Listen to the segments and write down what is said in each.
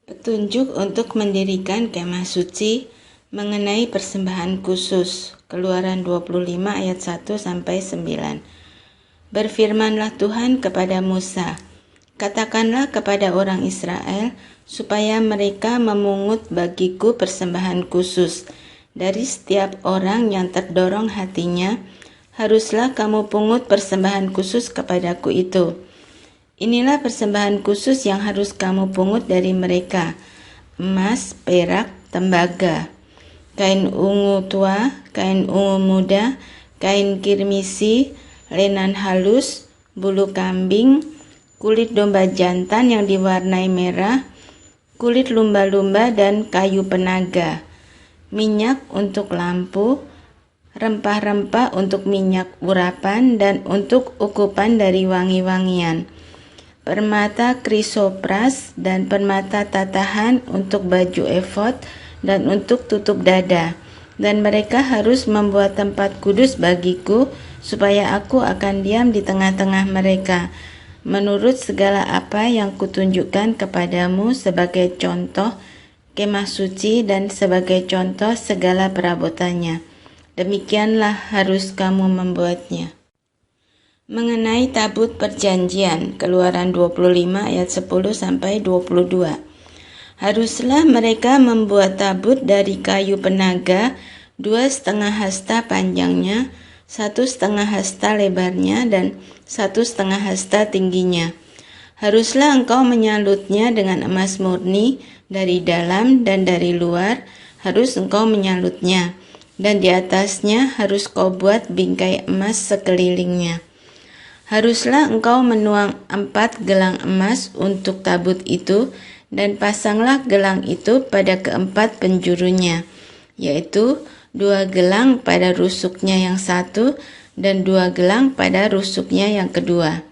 Petunjuk untuk mendirikan kemah suci mengenai persembahan khusus. Keluaran 25 ayat 1 sampai 9. Berfirmanlah Tuhan kepada Musa, katakanlah kepada orang Israel supaya mereka memungut bagiku persembahan khusus. Dari setiap orang yang terdorong hatinya, haruslah kamu pungut persembahan khusus kepadaku itu. Inilah persembahan khusus yang harus kamu pungut dari mereka: emas, perak, tembaga, kain ungu tua, kain ungu muda, kain kirmisi, lenan halus, bulu kambing, kulit domba jantan yang diwarnai merah, kulit lumba-lumba, dan kayu penaga, minyak untuk lampu, rempah-rempah untuk minyak urapan dan untuk ukupan dari wangi-wangian, permata krisopras dan permata tatahan untuk baju efod dan untuk tutup dada. Dan mereka harus membuat tempat kudus bagiku, supaya aku akan diam di tengah-tengah mereka, menurut segala apa yang kutunjukkan kepadamu sebagai contoh kemah suci dan sebagai contoh segala perabotannya. Demikianlah harus kamu membuatnya. Mengenai tabut perjanjian, Keluaran 25 ayat 10 sampai 22. Haruslah mereka membuat tabut dari kayu penaga 2,5 hasta panjangnya, 1,5 hasta lebarnya, dan 1,5 hasta tingginya. Haruslah engkau menyalutnya dengan emas murni dari dalam dan dari luar, harus engkau menyalutnya, dan di atasnya harus kau buat bingkai emas sekelilingnya. Haruslah engkau menuang 4 gelang emas untuk tabut itu, dan pasanglah gelang itu pada keempat penjurunya, yaitu 2 gelang pada rusuknya yang satu dan 2 gelang pada rusuknya yang kedua.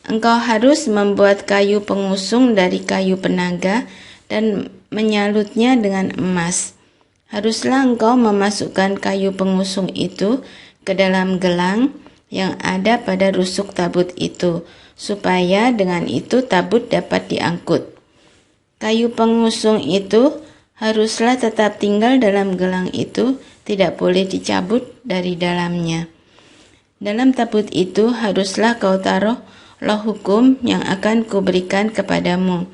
Engkau harus membuat kayu pengusung dari kayu penaga dan menyalutnya dengan emas. Haruslah engkau memasukkan kayu pengusung itu ke dalam gelang yang ada pada rusuk tabut itu, supaya dengan itu tabut dapat diangkut. Kayu pengusung itu haruslah tetap tinggal dalam gelang itu, tidak boleh dicabut dari dalamnya. Dalam tabut itu haruslah kau taruh loh hukum yang akan kuberikan kepadamu.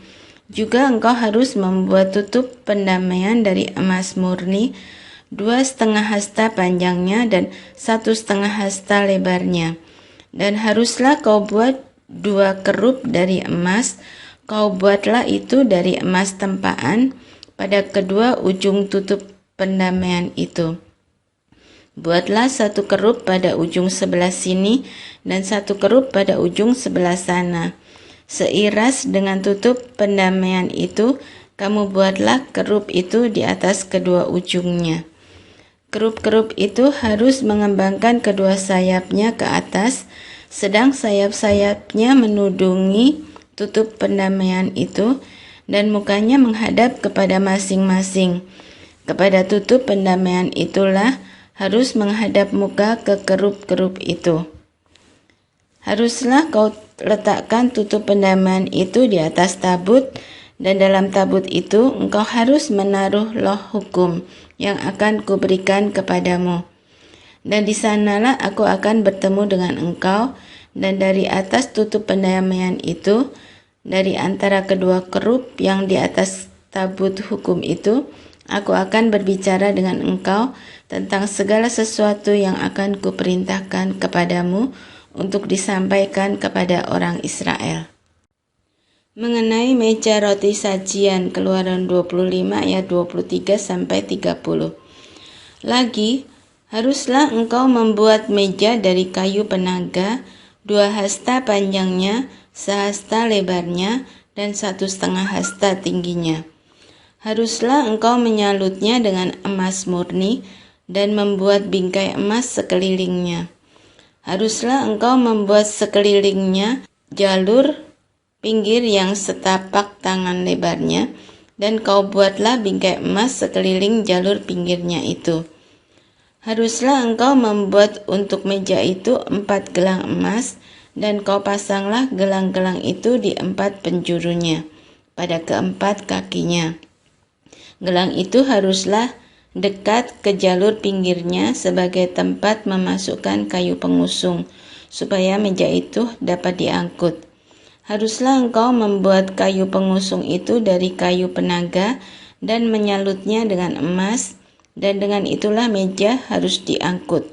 Juga engkau harus membuat tutup pendamaian dari emas murni 2,5 hasta panjangnya dan 1,5 hasta lebarnya. Dan haruslah kau buat 2 kerup dari emas. Kau buatlah itu dari emas tempaan pada kedua ujung tutup pendamaian itu. Buatlah 1 kerup pada ujung sebelah sini dan 1 kerup pada ujung sebelah sana. Seiras dengan tutup pendamaian itu, kamu buatlah kerup itu di atas kedua ujungnya. Kerup-kerup itu harus mengembangkan kedua sayapnya ke atas, sedang sayap-sayapnya menudungi tutup pendamaian itu, dan mukanya menghadap kepada masing-masing. Kepada tutup pendamaian itulah harus menghadap muka ke kerup-kerup itu. Haruslah kau letakkan tutup pendamaian itu di atas tabut, dan dalam tabut itu engkau harus menaruh loh hukum yang akan kuberikan kepadamu. Dan di sanalah aku akan bertemu dengan engkau, dan dari atas tutup pendamaian itu, dari antara kedua kerup yang di atas tabut hukum itu, aku akan berbicara dengan engkau tentang segala sesuatu yang akan kuperintahkan kepadamu untuk disampaikan kepada orang Israel. Mengenai meja roti sajian, Keluaran 25 ayat 23 sampai 30. Lagi, haruslah engkau membuat meja dari kayu penaga 2 hasta panjangnya, 1 hasta lebarnya, dan 1,5 hasta tingginya. Haruslah engkau menyalutnya dengan emas murni dan membuat bingkai emas sekelilingnya. Haruslah engkau membuat sekelilingnya jalur pinggir yang setapak tangan lebarnya, dan kau buatlah bingkai emas sekeliling jalur pinggirnya itu. Haruslah engkau membuat untuk meja itu 4 gelang emas, dan kau pasanglah gelang-gelang itu di 4 penjurunya, pada keempat kakinya. Gelang itu haruslah dekat ke jalur pinggirnya sebagai tempat memasukkan kayu pengusung, supaya meja itu dapat diangkut. Haruslah engkau membuat kayu pengusung itu dari kayu penaga dan menyalutnya dengan emas, dan dengan itulah meja harus diangkut.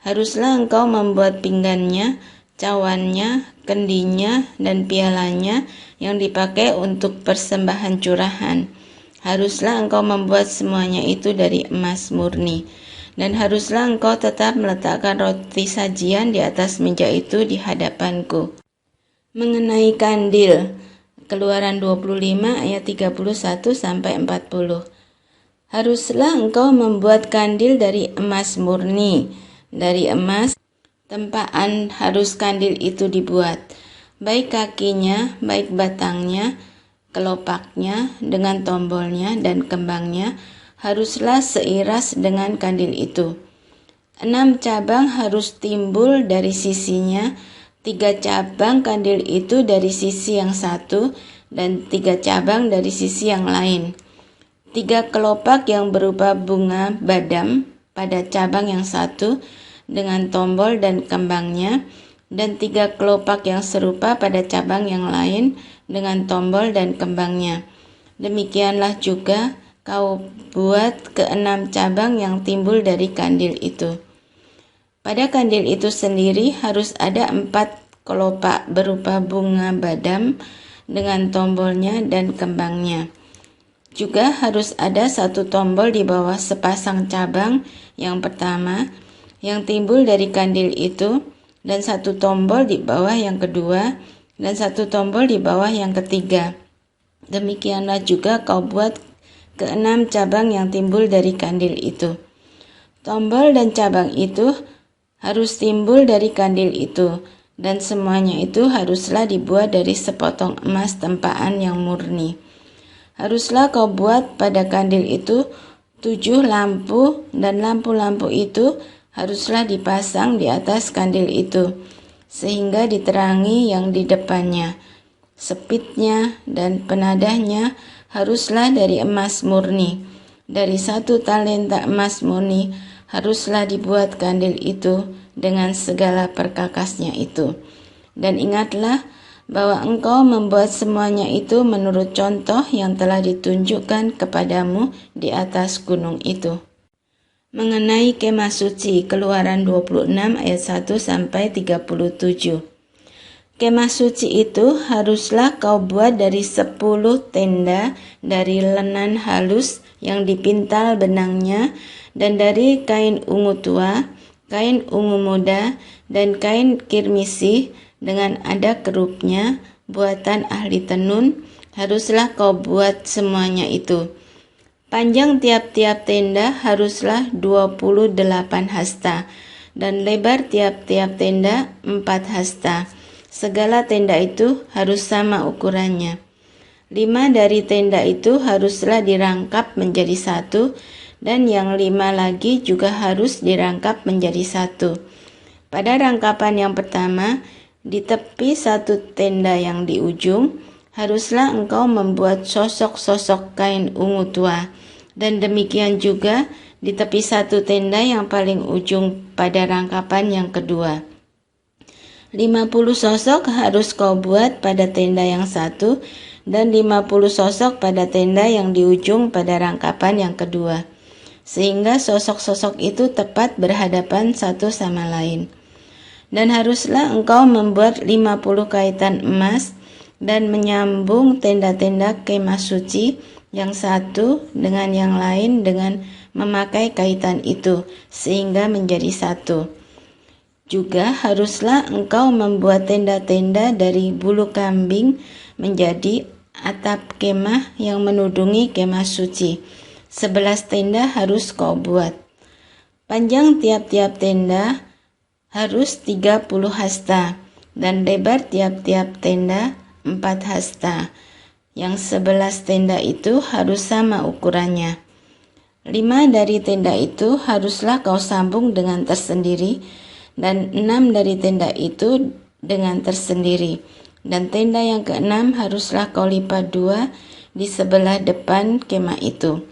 Haruslah engkau membuat pinggannya, cawannya, kendinya, dan pialanya yang dipakai untuk persembahan curahan. Haruslah engkau membuat semuanya itu dari emas murni. Dan haruslah engkau tetap meletakkan roti sajian di atas meja itu di hadapanku. Mengenai kandil, Keluaran 25 ayat 31-40. Haruslah engkau membuat kandil dari emas murni. Dari emas tempaan harus kandil itu dibuat, baik kakinya, baik batangnya, kelopaknya, dengan tombolnya dan kembangnya, haruslah seiras dengan kandil itu. 6 cabang harus timbul dari sisinya, 3 cabang kandil itu dari sisi yang satu, dan 3 cabang dari sisi yang lain. 3 kelopak yang berupa bunga badam pada cabang yang satu, dengan tombol dan kembangnya, dan 3 kelopak yang serupa pada cabang yang lain, dengan tombol dan kembangnya. Demikianlah juga kau buat ke-6 cabang yang timbul dari kandil itu. Pada kandil itu sendiri harus ada 4 kelopak berupa bunga badam dengan tombolnya dan kembangnya. Juga harus ada 1 tombol di bawah sepasang cabang yang pertama yang timbul dari kandil itu, dan 1 tombol di bawah yang kedua, dan 1 tombol di bawah yang ketiga. Demikianlah juga kau buat ke-6 cabang yang timbul dari kandil itu. Tombol dan cabang itu harus timbul dari kandil itu, dan semuanya itu haruslah dibuat dari sepotong emas tempaan yang murni. Haruslah kau buat pada kandil itu 7 lampu, dan lampu-lampu itu haruslah dipasang di atas kandil itu, sehingga diterangi yang di depannya. Sepitnya dan penadahnya haruslah dari emas murni. Dari 1 talenta emas murni haruslah dibuat kandil itu dengan segala perkakasnya itu. Dan ingatlah bahwa engkau membuat semuanya itu menurut contoh yang telah ditunjukkan kepadamu di atas gunung itu. Mengenai kemah suci, Keluaran 26 ayat 1-37. Kemah suci itu haruslah kau buat dari 10 tenda dari lenan halus yang dipintal benangnya, dan dari kain ungu tua, kain ungu muda, dan kain kirmisi dengan ada kerupnya, buatan ahli tenun, haruslah kau buat semuanya itu. Panjang tiap-tiap tenda haruslah 28 hasta, dan lebar tiap-tiap tenda 4 hasta. Segala tenda itu harus sama ukurannya. 5 dari tenda itu haruslah dirangkap menjadi 1, dan yang 5 lagi juga harus dirangkap menjadi 1. Pada rangkapan yang pertama, di tepi 1 tenda yang di ujung, haruslah engkau membuat sosok-sosok kain ungu tua, dan demikian juga di tepi 1 tenda yang paling ujung pada rangkapan yang kedua. 50 sosok harus kau buat pada tenda yang satu, dan 50 sosok pada tenda yang di ujung pada rangkapan yang kedua, sehingga sosok-sosok itu tepat berhadapan satu sama lain. Dan haruslah engkau membuat 50 kaitan emas dan menyambung tenda-tenda kemah suci yang satu dengan yang lain dengan memakai kaitan itu, sehingga menjadi satu. Juga haruslah engkau membuat tenda-tenda dari bulu kambing menjadi atap kemah yang menudungi kemah suci. 11 tenda harus kau buat. Panjang tiap-tiap tenda harus 30 hasta, dan lebar tiap-tiap tenda 4 hasta. Yang 11 tenda itu harus sama ukurannya. 5 dari tenda itu haruslah kau sambung dengan tersendiri, dan 6 dari tenda itu dengan tersendiri. Dan tenda yang keenam haruslah kau lipat 2 di sebelah depan kemah itu.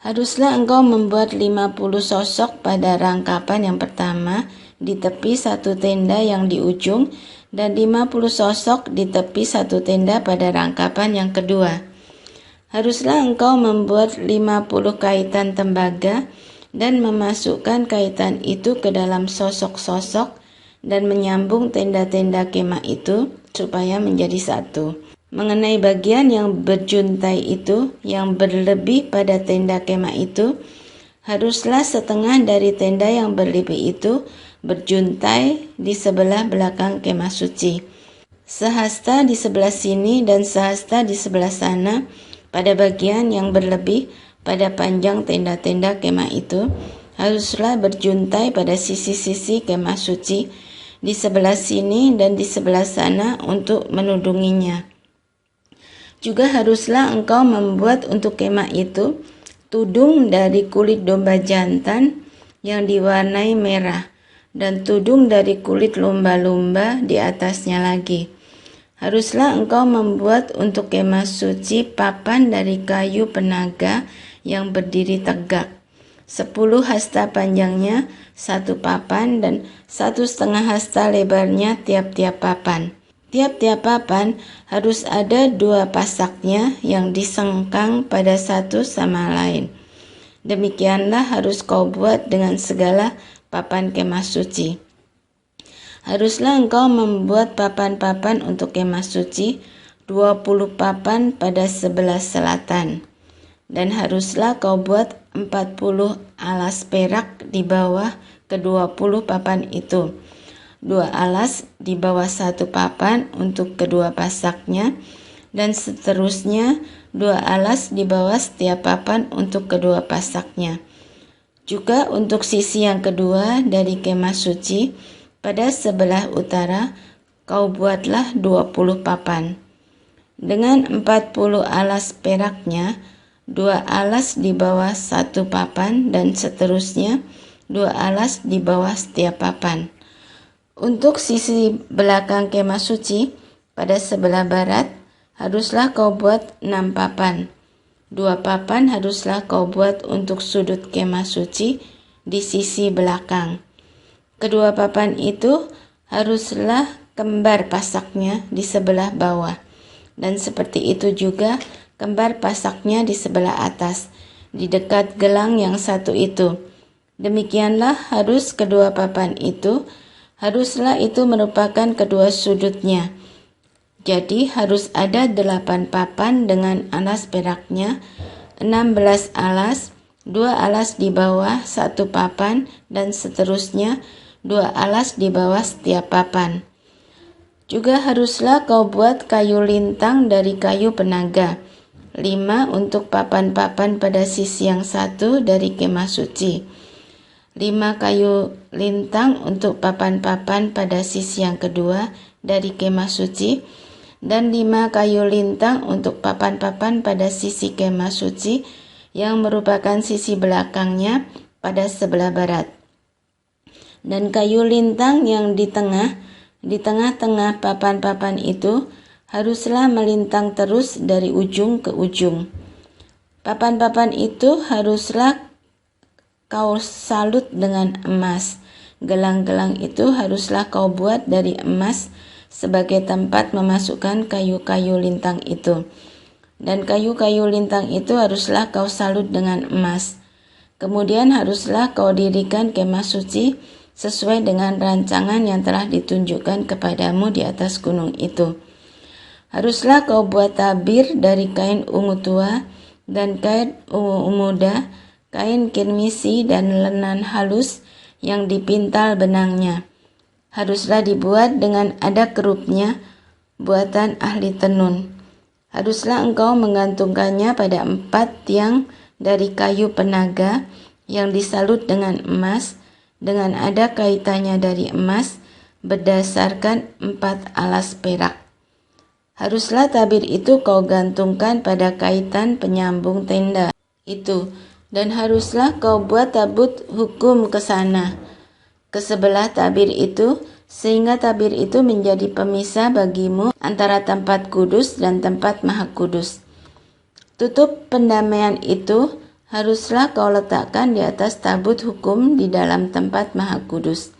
Haruslah engkau membuat 50 sosok pada rangkapan yang pertama di tepi satu tenda yang di ujung, dan 50 sosok di tepi satu tenda pada rangkapan yang kedua. Haruslah engkau membuat 50 kaitan tembaga dan memasukkan kaitan itu ke dalam sosok-sosok dan menyambung tenda-tenda kemah itu supaya menjadi satu. Mengenai bagian yang berjuntai itu, yang berlebih pada tenda kemah itu, haruslah setengah dari tenda yang berlebih itu berjuntai di sebelah belakang kemah suci. Sehasta di sebelah sini dan sehasta di sebelah sana pada bagian yang berlebih pada panjang tenda-tenda kemah itu, haruslah berjuntai pada sisi-sisi kemah suci di sebelah sini dan di sebelah sana untuk menudunginya. Juga haruslah engkau membuat untuk kemah itu tudung dari kulit domba jantan yang diwarnai merah, dan tudung dari kulit lumba-lumba di atasnya lagi. Haruslah engkau membuat untuk kemah suci papan dari kayu penaga yang berdiri tegak. 10 hasta panjangnya 1 papan dan 1,5 hasta lebarnya tiap-tiap papan. Tiap-tiap papan harus ada 2 pasaknya yang disengkang pada satu sama lain. Demikianlah harus kau buat dengan segala papan kemah suci. Haruslah engkau membuat papan-papan untuk kemah suci, 20 papan pada sebelah selatan. Dan haruslah kau buat 40 alas perak di bawah ke-20 papan itu. 2 alas di bawah 1 papan untuk kedua pasaknya, dan seterusnya 2 alas di bawah setiap papan untuk kedua pasaknya. Juga untuk sisi yang kedua dari kemah suci, pada sebelah utara, kau buatlah 20 papan. Dengan 40 alas peraknya, 2 alas di bawah 1 papan dan seterusnya 2 alas di bawah setiap papan. Untuk sisi belakang kemah suci, pada sebelah barat, haruslah kau buat 6 papan. 2 papan haruslah kau buat untuk sudut kemah suci di sisi belakang. Kedua papan itu haruslah kembar pasaknya di sebelah bawah, dan seperti itu juga kembar pasaknya di sebelah atas, di dekat gelang yang satu itu. Demikianlah harus kedua papan itu, haruslah itu merupakan kedua sudutnya. Jadi harus ada 8 papan dengan alas peraknya, 16 alas, 2 alas di bawah 1 papan, dan seterusnya 2 alas di bawah setiap papan. Juga haruslah kau buat kayu lintang dari kayu penaga, 5 untuk papan-papan pada sisi yang satu dari kemah suci, 5 kayu lintang untuk papan-papan pada sisi yang kedua dari kemah suci, dan 5 kayu lintang untuk papan-papan pada sisi kemah suci yang merupakan sisi belakangnya pada sebelah barat. Dan kayu lintang yang di tengah-tengah papan-papan itu haruslah melintang terus dari ujung ke ujung. Papan-papan itu haruslah kau salut dengan emas. Gelang-gelang itu haruslah kau buat dari emas sebagai tempat memasukkan kayu-kayu lintang itu. Dan kayu-kayu lintang itu haruslah kau salut dengan emas. Kemudian haruslah kau dirikan kemah suci sesuai dengan rancangan yang telah ditunjukkan kepadamu di atas gunung itu. Haruslah kau buat tabir dari kain ungu tua dan kain ungu muda, kain kirmisi dan lenan halus yang dipintal benangnya. Haruslah dibuat dengan ada kerupnya, buatan ahli tenun. Haruslah engkau menggantungkannya pada 4 tiang dari kayu penaga yang disalut dengan emas, dengan ada kaitannya dari emas, berdasarkan 4 alas perak. Haruslah tabir itu kau gantungkan pada kaitan penyambung tenda itu, dan haruslah kau buat tabut hukum ke sana, ke sebelah tabir itu, sehingga tabir itu menjadi pemisah bagimu antara tempat kudus dan tempat maha kudus. Tutup pendamaian itu haruslah kau letakkan di atas tabut hukum di dalam tempat maha kudus.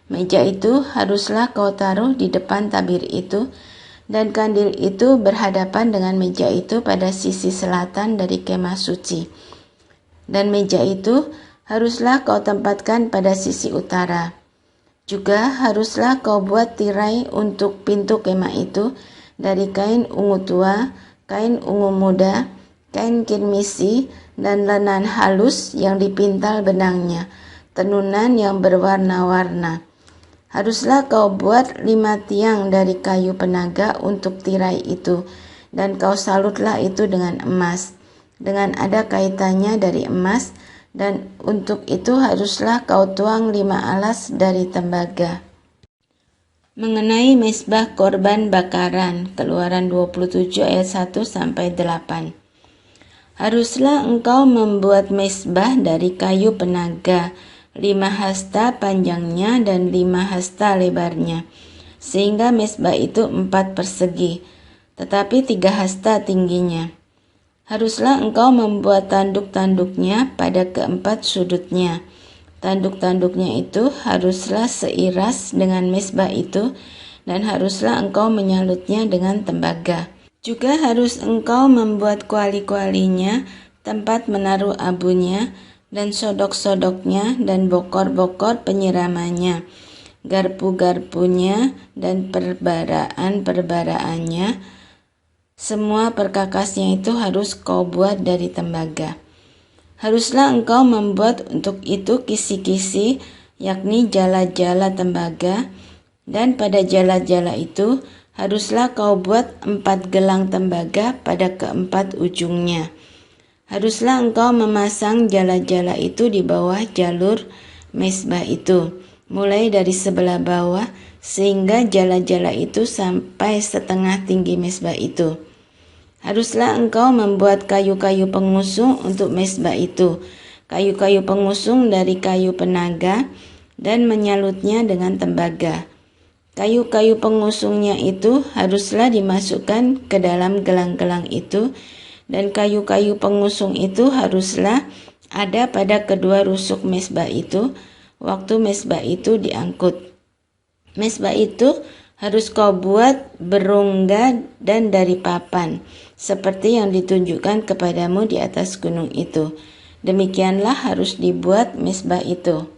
Meja itu haruslah kau taruh di depan tabir itu, dan kandil itu berhadapan dengan meja itu pada sisi selatan dari kemah suci. Dan meja itu haruslah kau tempatkan pada sisi utara. Juga haruslah kau buat tirai untuk pintu kemah itu dari kain ungu tua, kain ungu muda, kain kirmisi, dan lenan halus yang dipintal benangnya, tenunan yang berwarna-warna. Haruslah kau buat 5 tiang dari kayu penaga untuk tirai itu, dan kau salutlah itu dengan emas, dengan ada kaitannya dari emas, dan untuk itu haruslah kau tuang 5 alas dari tembaga. Mengenai mezbah korban bakaran, Keluaran 27 ayat 1-8. Haruslah engkau membuat mezbah dari kayu penaga, 5 hasta panjangnya dan 5 hasta lebarnya, sehingga mezbah itu 4 persegi, tetapi 3 hasta tingginya. Haruslah engkau membuat tanduk-tanduknya pada keempat sudutnya. Tanduk-tanduknya itu haruslah seiras dengan mezbah itu, dan haruslah engkau menyalutnya dengan tembaga. Juga harus engkau membuat kuali-kualinya, tempat menaruh abunya, dan sodok-sodoknya, dan bokor-bokor penyiramannya, garpu-garpunya, dan perbaraan-perbaraannya. Semua perkakasnya itu harus kau buat dari tembaga. Haruslah engkau membuat untuk itu kisi-kisi, yakni jala-jala tembaga, dan pada jala-jala itu haruslah kau buat 4 gelang tembaga pada keempat ujungnya. Haruslah engkau memasang jala-jala itu di bawah jalur mezbah itu, mulai dari sebelah bawah, sehingga jala-jala itu sampai setengah tinggi mezbah itu. Haruslah engkau membuat kayu-kayu pengusung untuk mezbah itu, kayu-kayu pengusung dari kayu penaga, dan menyalutnya dengan tembaga. Kayu-kayu pengusungnya itu haruslah dimasukkan ke dalam gelang-gelang itu, dan kayu-kayu pengusung itu haruslah ada pada kedua rusuk mezbah itu, waktu mezbah itu diangkut. Mezbah itu harus kau buat berongga dan dari papan, seperti yang ditunjukkan kepadamu di atas gunung itu. Demikianlah harus dibuat mezbah itu.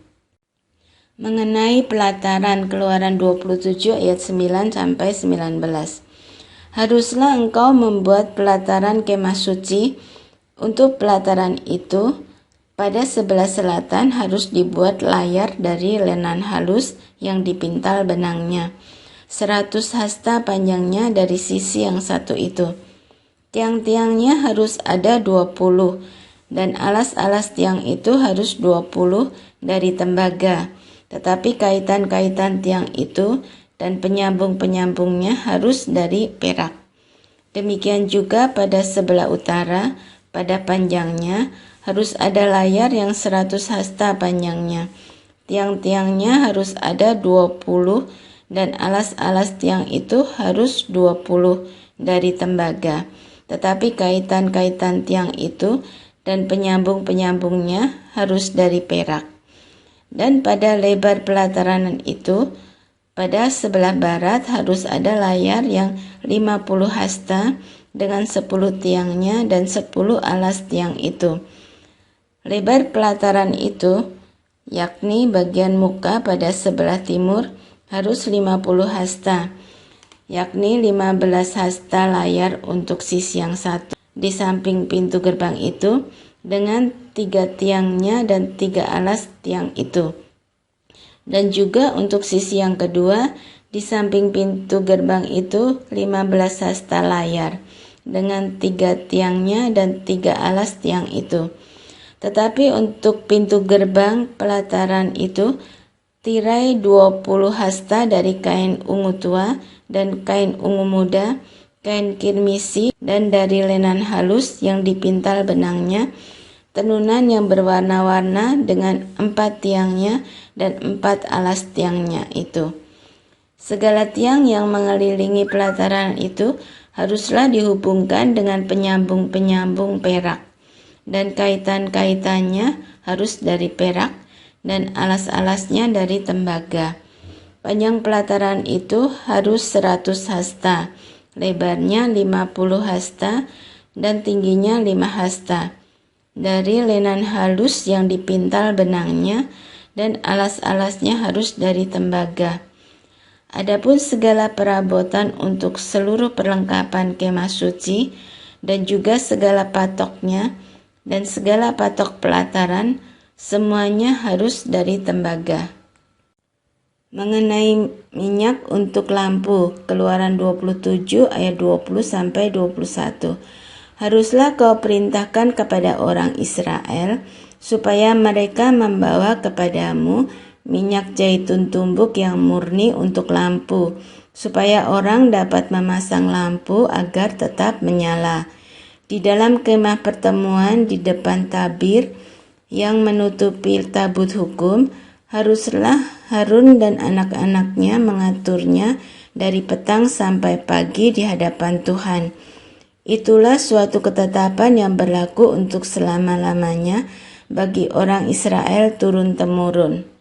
Mengenai pelataran, Keluaran 27 ayat 9-19. Haruslah engkau membuat pelataran kemah suci. Untuk pelataran itu, pada sebelah selatan harus dibuat layar dari lenan halus yang dipintal benangnya, 100 hasta panjangnya dari sisi yang satu itu. Tiang-tiangnya harus ada 20, dan alas-alas tiang itu harus 20 dari tembaga. Tetapi kaitan-kaitan tiang itu dan penyambung-penyambungnya harus dari perak. Demikian juga pada sebelah utara, pada panjangnya harus ada layar yang 100 hasta panjangnya. Tiang-tiangnya harus ada 20, dan alas-alas tiang itu harus 20 dari tembaga. Tetapi kaitan-kaitan tiang itu dan penyambung-penyambungnya harus dari perak. Dan pada lebar pelataran itu, pada sebelah barat harus ada layar yang 50 hasta dengan 10 tiangnya dan 10 alas tiang itu. Lebar pelataran itu, yakni bagian muka pada sebelah timur, harus 50 hasta, yakni 15 hasta layar untuk sisi yang satu di samping pintu gerbang itu, dengan 3 tiangnya dan 3 alas tiang itu. Dan juga untuk sisi yang kedua, di samping pintu gerbang itu 15 hasta layar, dengan 3 tiangnya dan 3 alas tiang itu. Tetapi untuk pintu gerbang pelataran itu, tirai 20 hasta dari kain ungu tua dan kain ungu muda, kain kirmisi, dan dari lenan halus yang dipintal benangnya, tenunan yang berwarna-warna dengan 4 tiangnya dan 4 alas tiangnya itu. Segala tiang yang mengelilingi pelataran itu haruslah dihubungkan dengan penyambung-penyambung perak, dan kaitan-kaitannya harus dari perak, dan alas-alasnya dari tembaga. Panjang pelataran itu harus 100 hasta, lebarnya 50 hasta, dan tingginya 5 hasta, dari lenan halus yang dipintal benangnya, dan alas-alasnya harus dari tembaga. Adapun segala perabotan untuk seluruh perlengkapan kemah suci, dan juga segala patoknya, dan segala patok pelataran, semuanya harus dari tembaga. Mengenai minyak untuk lampu, Keluaran 27 ayat 20-21. Haruslah kau perintahkan kepada orang Israel, supaya mereka membawa kepadamu minyak zaitun tumbuk yang murni untuk lampu, supaya orang dapat memasang lampu agar tetap menyala. Di dalam kemah pertemuan di depan tabir yang menutupi tabut hukum, haruslah Harun dan anak-anaknya mengaturnya dari petang sampai pagi di hadapan Tuhan. Itulah suatu ketetapan yang berlaku untuk selama-lamanya bagi orang Israel turun-temurun.